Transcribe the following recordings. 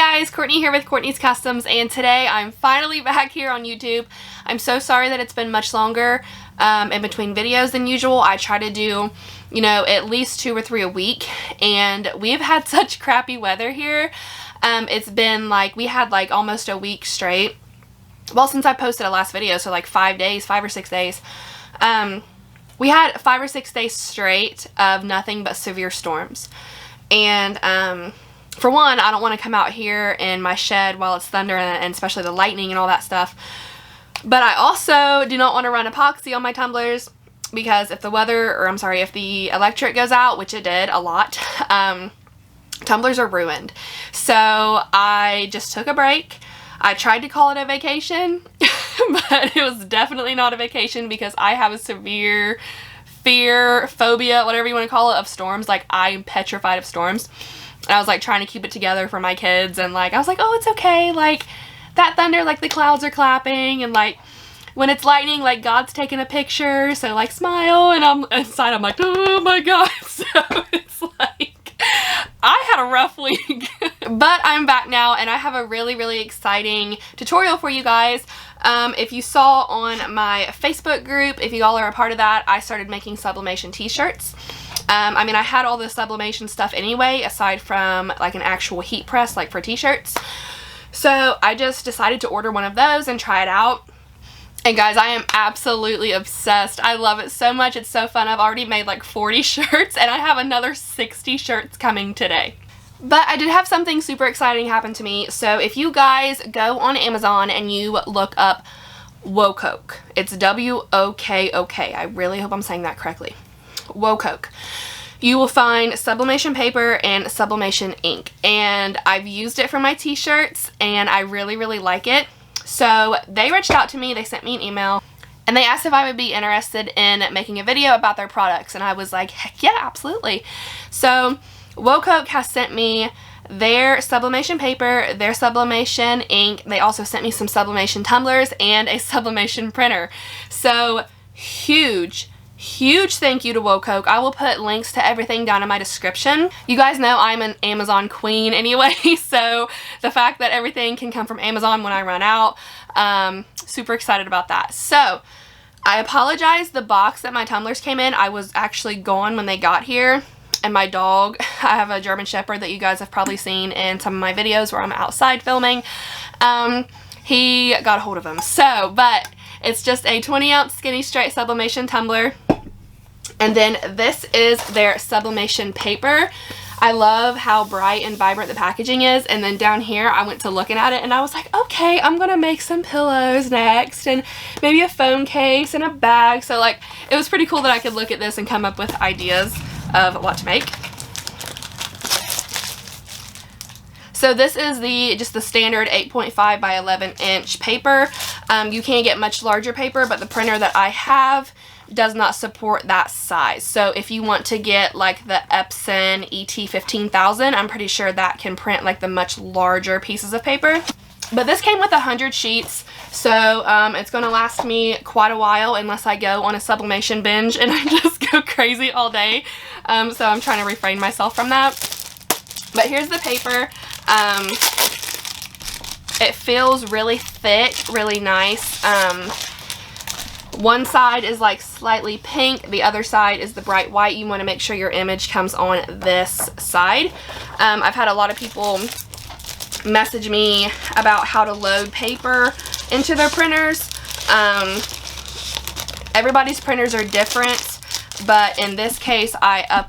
guys, Courtney here with Courtney's Customs, and today I'm finally back here on YouTube. I'm so sorry that it's been much longer in between videos than usual. I try to do, you know, at least 2 or 3 a week, and we've had such crappy weather here. It's been like, we had like almost a week straight. Well, since I posted a last video, so like 5 or 6 days. We had 5 or 6 days straight of nothing but severe storms. And for one, I don't want to come out here in my shed while it's thunder and especially the lightning and all that stuff. But I also do not want to run epoxy on my tumblers because if the weather, or I'm sorry, if the electric goes out, which it did a lot, tumblers are ruined. So I just took a break. I tried to call it a vacation, but it was definitely not a vacation because I have a severe phobia, whatever you want to call it, of storms. Like, I'm petrified of storms. And I was like trying to keep it together for my kids, and like I was like, oh, it's okay, like that thunder, like the clouds are clapping, and like when it's lightning, like God's taking a picture, so like smile. And I'm inside, I'm like, oh my God. So it's like I had a rough week. But I'm back now, and I have a really exciting tutorial for you guys. If you saw on my Facebook group, if you all are a part of that, I started making sublimation t-shirts. I mean, I had all the sublimation stuff anyway, aside from like an actual heat press, like for t-shirts. So I just decided to order one of those and try it out. And guys, I am absolutely obsessed. I love it so much. It's so fun. I've already made like 40 shirts, and I have another 60 shirts coming today. But I did have something super exciting happen to me. So if you guys go on Amazon and you look up WOKOK, it's W-O-K-O-K. I really hope I'm saying that correctly. WOKOK. You will find sublimation paper and sublimation ink, and I've used it for my t-shirts and I really like it. So they reached out to me, they sent me an email, and they asked if I would be interested in making a video about their products, and I was like, heck yeah, absolutely. So WOKOK has sent me their sublimation paper, their sublimation ink. They also sent me some sublimation tumblers and a sublimation printer. So huge thank you to WOKOK. I will put links to everything down in my description. You guys know I'm an Amazon queen anyway, so the fact that everything can come from Amazon when I run out, super excited about that. So I apologize, the box that my tumblers came in, I was actually gone when they got here, and my dog, I have a German Shepherd that you guys have probably seen in some of my videos where I'm outside filming, he got a hold of them. So, but it's just a 20-ounce skinny straight sublimation tumbler. And then this is their sublimation paper. I love how bright and vibrant the packaging is. And then down here, I went to looking at it and I was like, okay, I'm gonna make some pillows next, and maybe a phone case and a bag. So like, it was pretty cool that I could look at this and come up with ideas of what to make. So this is just the standard 8.5 by 11 inch paper. You can get much larger paper, but the printer that I have does not support that size. So if you want to get like the Epson ET15000, I'm pretty sure that can print like the much larger pieces of paper. But this came with 100 sheets, so it's going to last me quite a while unless I go on a sublimation binge and I just go crazy all day. So I'm trying to refrain myself from that. But here's the paper. It feels really thick, really nice. One side is like slightly pink, the other side is the bright white. You want to make sure your image comes on this side. I've had a lot of people message me about how to load paper into their printers. Everybody's printers are different, but in this case I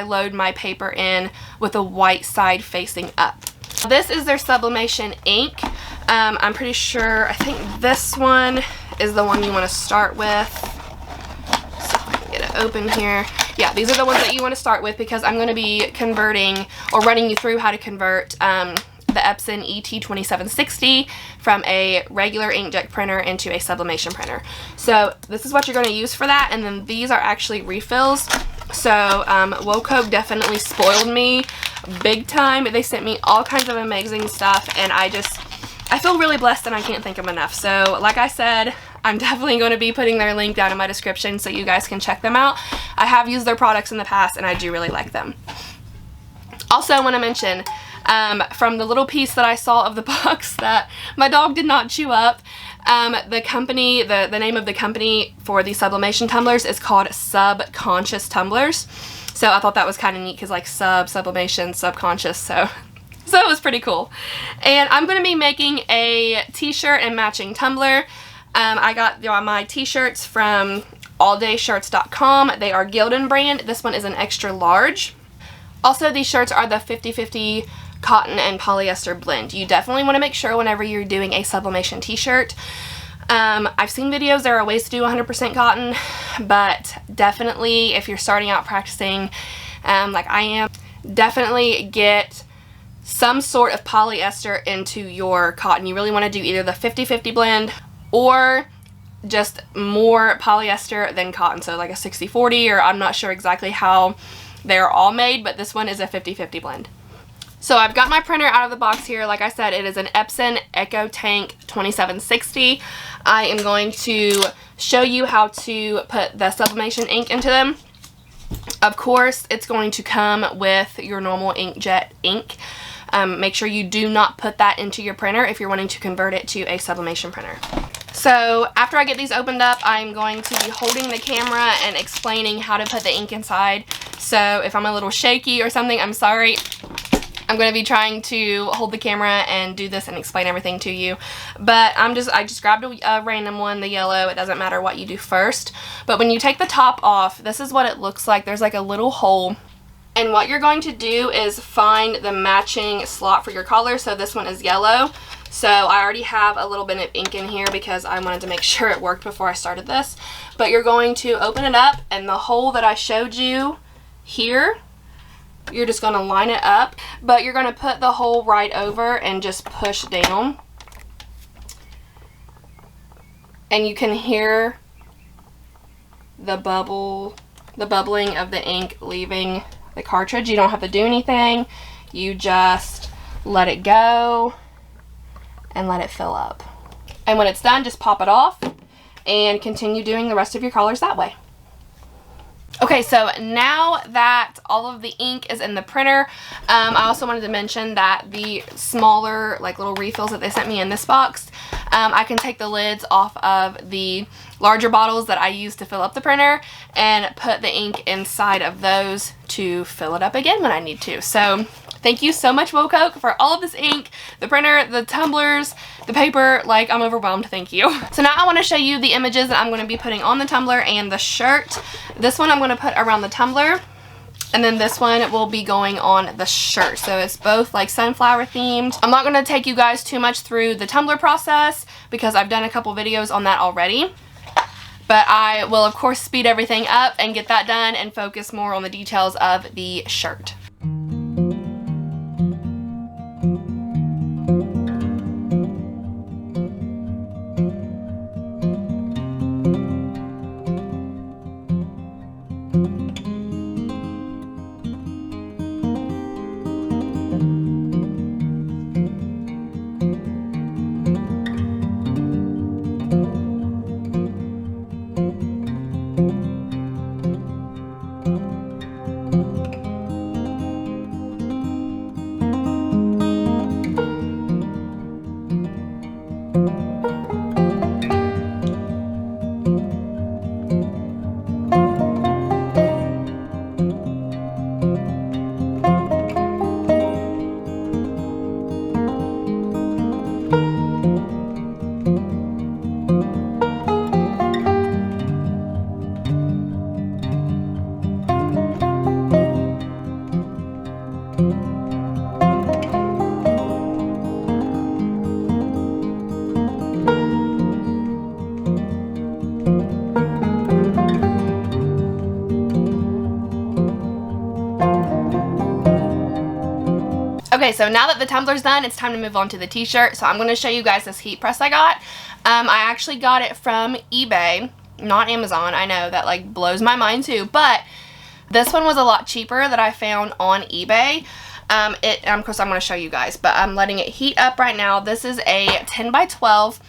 load my paper in with a white side facing up. This is their sublimation ink. I'm pretty sure, I think this one is the one you want to start with. So if I can get it open here. Yeah, these are the ones that you want to start with because I'm going to be converting or running you through how to convert the Epson ET2760 from a regular inkjet printer into a sublimation printer. So this is what you're going to use for that, and then these are actually refills. So WOKOK definitely spoiled me big time. They sent me all kinds of amazing stuff, and I feel really blessed and I can't thank them enough. So like I said, I'm definitely going to be putting their link down in my description so you guys can check them out. I have used their products in the past and I do really like them. Also, I want to mention, From the little piece that I saw of the box that my dog did not chew up, the company, the name of the company for the sublimation tumblers is called Subconscious Tumblers. So I thought that was kind of neat because like sublimation, subconscious, so it was pretty cool. And I'm going to be making a t-shirt and matching tumbler. I got my t-shirts from alldaysshirts.com. They are Gildan brand. This one is an extra large. Also, these shirts are the 50-50 cotton and polyester blend. You definitely want to make sure whenever you're doing a sublimation t-shirt. I've seen videos, there are ways to do 100% cotton, but definitely if you're starting out practicing like I am, definitely get some sort of polyester into your cotton. You really want to do either the 50-50 blend or just more polyester than cotton, so like a 60-40, or I'm not sure exactly how they're all made, but this one is a 50-50 blend. So I've got my printer out of the box here. Like I said, it is an Epson EcoTank 2760. I am going to show you how to put the sublimation ink into them. Of course, it's going to come with your normal inkjet ink. Make sure you do not put that into your printer if you're wanting to convert it to a sublimation printer. So after I get these opened up, I'm going to be holding the camera and explaining how to put the ink inside. So if I'm a little shaky or something, I'm sorry. I'm going to be trying to hold the camera and do this and explain everything to you. But I just grabbed a random one, the yellow. It doesn't matter what you do first. But when you take the top off, this is what it looks like. There's like a little hole. And what you're going to do is find the matching slot for your collar. So this one is yellow. So I already have a little bit of ink in here because I wanted to make sure it worked before I started this. But you're going to open it up, and the hole that I showed you here, you're just going to line it up, but you're going to put the hole right over and just push down. And you can hear the bubbling of the ink leaving the cartridge. You don't have to do anything. You just let it go and let it fill up. And when it's done, just pop it off and continue doing the rest of your colors that way. Okay, so now that all of the ink is in the printer, I also wanted to mention that the smaller, like little refills that they sent me in this box, I can take the lids off of the larger bottles that I use to fill up the printer and put the ink inside of those to fill it up again when I need to. So thank you so much, WOKOK, for all of this ink, the printer, the tumblers, the paper. Like, I'm overwhelmed. Thank you. So now I want to show you the images that I'm going to be putting on the tumbler and the shirt. This one I'm going to put around the tumbler, and then this one will be going on the shirt. So it's both like sunflower themed. I'm not going to take you guys too much through the tumbler process because I've done a couple videos on that already. But I will, of course, speed everything up and get that done and focus more on the details of the shirt. Okay, so now that the tumbler's done, it's time to move on to the t-shirt. So I'm going to show you guys this heat press I got. I actually got it from eBay, not Amazon. I know that like blows my mind too, but this one was a lot cheaper that I found on eBay. Of course I'm going to show you guys, but I'm letting it heat up right now. This is a 10 by 12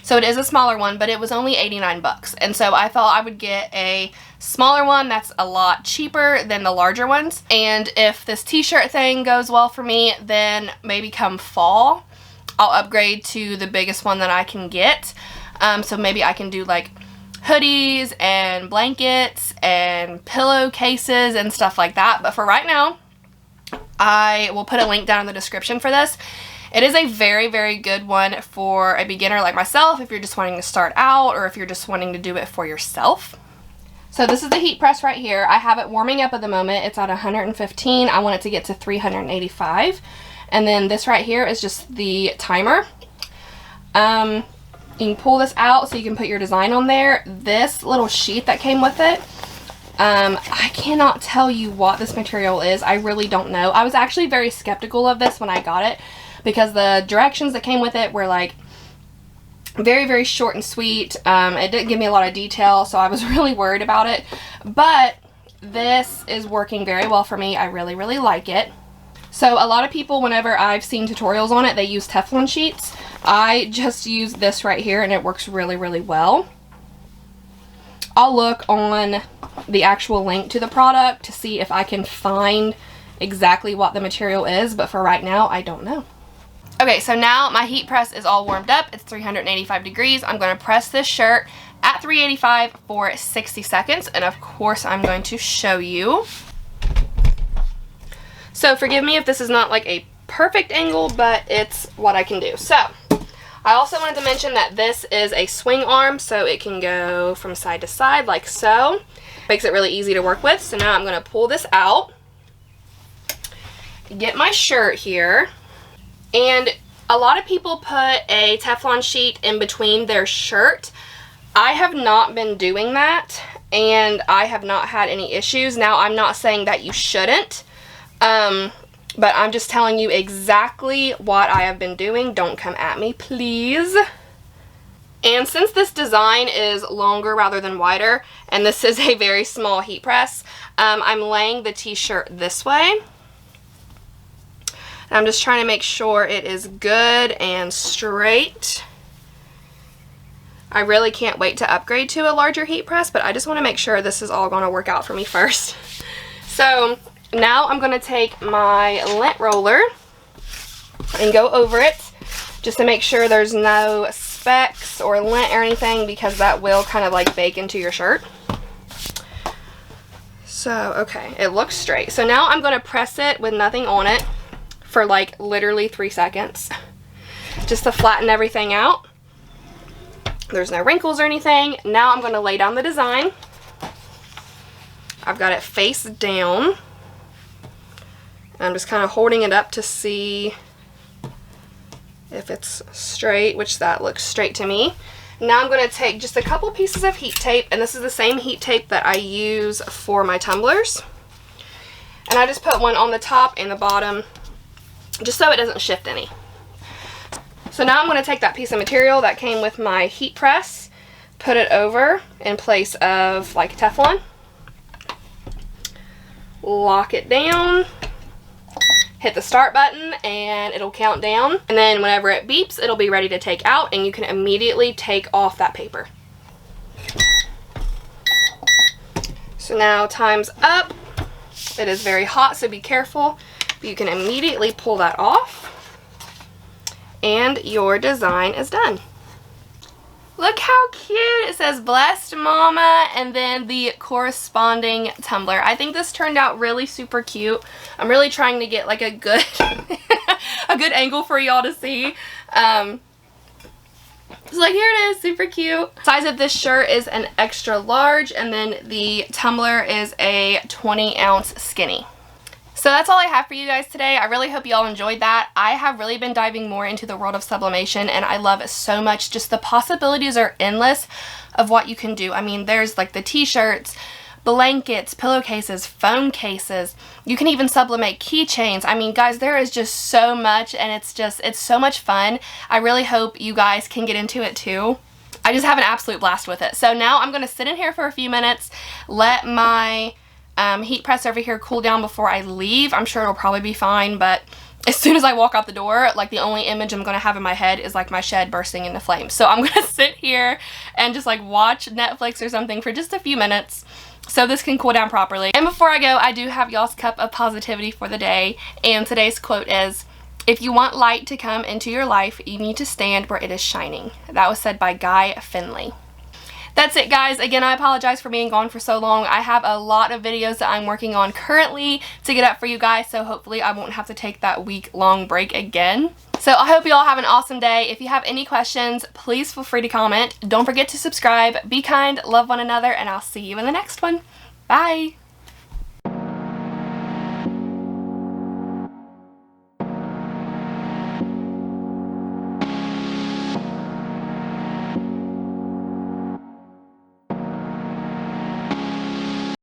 So it is a smaller one, but it was only 89 bucks. And so I thought I would get a smaller one that's a lot cheaper than the larger ones. And if this t-shirt thing goes well for me, then maybe come fall, I'll upgrade to the biggest one that I can get. So maybe I can do like hoodies and blankets and pillowcases and stuff like that. But for right now, I will put a link down in the description for this. It is a very, very good one for a beginner like myself, if you're just wanting to start out or if you're just wanting to do it for yourself. So this is the heat press right here. I have it warming up at the moment. It's at 115. I want it to get to 385. And then this right here is just the timer. You can pull this out so you can put your design on there. This little sheet that came with it, I cannot tell you what this material is. I really don't know. I was actually very skeptical of this when I got it because the directions that came with it were like very, very short and sweet. It didn't give me a lot of detail, so I was really worried about it. But this is working very well for me. I really, really like it. So a lot of people, whenever I've seen tutorials on it, they use Teflon sheets. I just use this right here and it works really, really well. I'll look on the actual link to the product to see if I can find exactly what the material is, but for right now, I don't know. Okay, so now my heat press is all warmed up. It's 385 degrees. I'm going to press this shirt at 385 for 60 seconds, and of course, I'm going to show you. So forgive me if this is not like a perfect angle, but it's what I can do. So I also wanted to mention that this is a swing arm, so it can go from side to side like so. Makes it really easy to work with. So now I'm going to pull this out, get my shirt here, and a lot of people put a Teflon sheet in between their shirt. I have not been doing that, and I have not had any issues. Now, I'm not saying that you shouldn't. But I'm just telling you exactly what I have been doing. Don't come at me, please. And since this design is longer rather than wider, and this is a very small heat press, I'm laying the t-shirt this way. And I'm just trying to make sure it is good and straight. I really can't wait to upgrade to a larger heat press, but I just want to make sure this is all going to work out for me first. So now I'm going to take my lint roller and go over it just to make sure there's no specks or lint or anything, because that will kind of like bake into your shirt. So, okay, it looks straight. So now I'm going to press it with nothing on it for like literally 3 seconds just to flatten everything out. There's no wrinkles or anything. Now I'm going to lay down the design. I've got it face down. I'm just kind of holding it up to see if it's straight, which that looks straight to me. Now I'm going to take just a couple pieces of heat tape, and this is the same heat tape that I use for my tumblers. And I just put one on the top and the bottom just so it doesn't shift any. So now I'm going to take that piece of material that came with my heat press, put it over in place of like Teflon, lock it down, hit the start button, and it'll count down. And then whenever it beeps, it'll be ready to take out, and you can immediately take off that paper. So now time's up. It is very hot, so be careful. But you can immediately pull that off, and your design is done. Look how cute. It says Blessed Mama and then the corresponding tumbler. I think this turned out really super cute. I'm really trying to get like a good a good angle for y'all to see. So like here it is, super cute. Size of this shirt is an extra large, and then the tumbler is a 20-ounce skinny. So that's all I have for you guys today. I really hope you all enjoyed that. I have really been diving more into the world of sublimation, and I love it so much. Just the possibilities are endless of what you can do. I mean, there's like the t-shirts, blankets, pillowcases, phone cases. You can even sublimate keychains. I mean, guys, there is just so much, and it's so much fun. I really hope you guys can get into it too. I just have an absolute blast with it. So now I'm going to sit in here for a few minutes, let my heat press over here cool down before I leave. I'm sure it'll probably be fine, but as soon as I walk out the door, like the only image I'm going to have in my head is like my shed bursting into flames. So I'm going to sit here and just like watch Netflix or something for just a few minutes so this can cool down properly. And before I go, I do have y'all's cup of positivity for the day, and today's quote is, "If you want light to come into your life, you need to stand where it is shining." That was said by Guy Finley. That's it, guys. Again, I apologize for being gone for so long. I have a lot of videos that I'm working on currently to get up for you guys, so hopefully I won't have to take that week-long break again. So I hope you all have an awesome day. If you have any questions, please feel free to comment. Don't forget to subscribe. Be kind, love one another, and I'll see you in the next one. Bye!